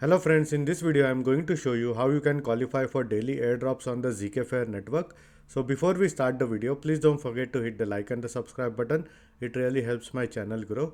Hello friends, in this video I am going to show you how you can qualify for daily airdrops on the ZkFair network. So before we start the video, please don't forget to hit the like and the subscribe button. It really helps my channel grow.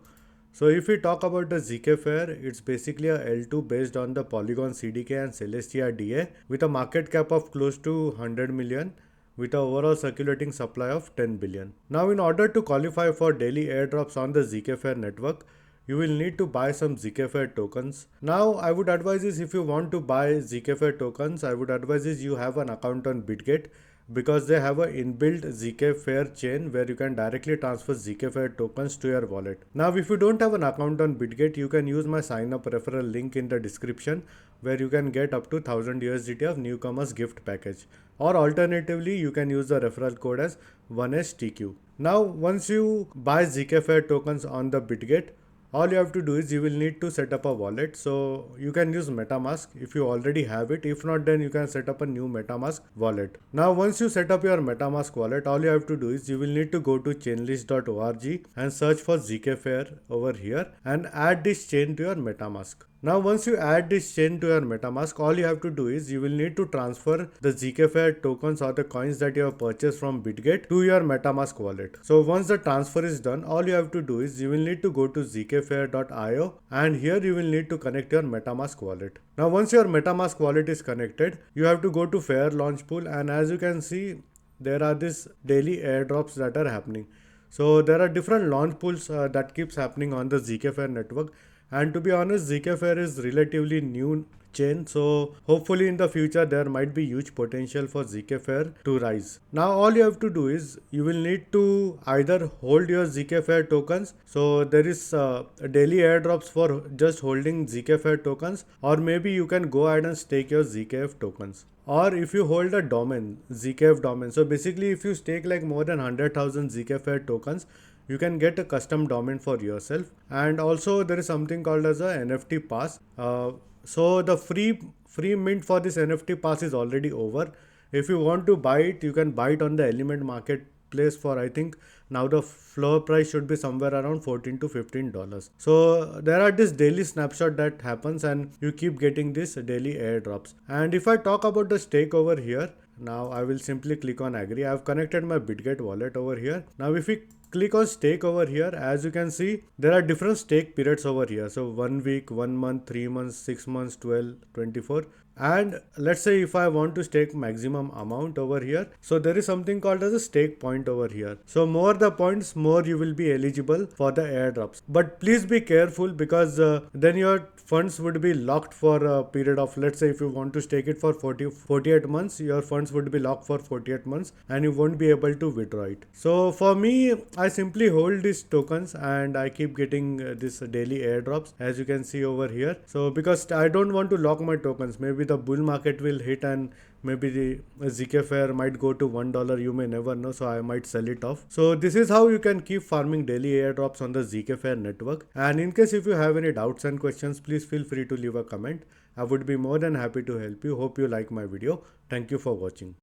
So if we talk about the ZkFair, it's basically a L2 based on the Polygon CDK and Celestia DA with a market cap of close to 100 million with an overall circulating supply of 10 billion. Now in order to qualify for daily airdrops on the ZkFair network, you will need to buy some ZkFair tokens. Now I would advise is if you want to buy ZkFair tokens, I would advise is you have an account on Bitget because they have an inbuilt ZkFair chain where you can directly transfer ZkFair tokens to your wallet. Now if you don't have an account on Bitget, you can use my sign up referral link in the description where you can get up to 1000 USDT of newcomers gift package. Or alternatively, you can use the referral code as 1STQ. Now once you buy ZkFair tokens on the Bitget, all you have to do is you will need to set up a wallet. So you can use MetaMask if you already have it. If not, then you can set up a new MetaMask wallet. Now once you set up your MetaMask wallet, all you have to do is you will need to go to chainlist.org and search for ZkFair over here and add this chain to your MetaMask. Now once you add this chain to your MetaMask, all you have to do is you will need to transfer the ZkFair tokens or the coins that you have purchased from Bitget to your MetaMask wallet. So once the transfer is done, all you have to do is you will need to go to zkfair.io and here you will need to connect your MetaMask wallet. Now once your MetaMask wallet is connected, you have to go to Fair Launch Pool, and as you can see, there are these daily airdrops that are happening. So there are different launch pools that keeps happening on the ZkFair network. And to be honest, ZkFair is relatively new chain, so hopefully in the future there might be huge potential for ZkFair to rise. Now all you have to do is you will need to either hold your ZkFair tokens, so there is daily airdrops for just holding ZkFair tokens, or maybe you can go ahead and stake your ZKF tokens. Or if you hold a domain, ZKF domain, so basically if you stake like more than 100,000 ZkFair tokens, you can get a custom domain for yourself. And also there is something called as a NFT pass. So the free mint for this NFT pass is already over. If you want to buy it, you can buy it on the Element marketplace for, I think now the floor price should be somewhere around $14 to $15. So there are this daily snapshot that happens and you keep getting this daily airdrops. And if I talk about the stake over here, now I will simply click on agree. I have connected my Bitget wallet over here. Now if we click on stake over here, as you can see, there are different stake periods over here. So 1 week, 1 month, 3 months, 6 months, 12, 24. And let's say if I want to stake maximum amount over here, so there is something called as a stake point over here. So more the points, more you will be eligible for the airdrops. But please be careful because then your funds would be locked for a period of, let's say if you want to stake it for 48 months, your funds would be locked for 48 months and you won't be able to withdraw it. So for me, I simply hold these tokens and I keep getting this daily airdrops, as you can see over here. So because I don't want to lock my tokens, maybe the bull market will hit and maybe the ZkFair might go to $1, you may never know, so I might sell it off. So this is how you can keep farming daily airdrops on the ZkFair network. And in case if you have any doubts and questions, please feel free to leave a comment. I would be more than happy to help you. Hope you like my video. Thank you for watching.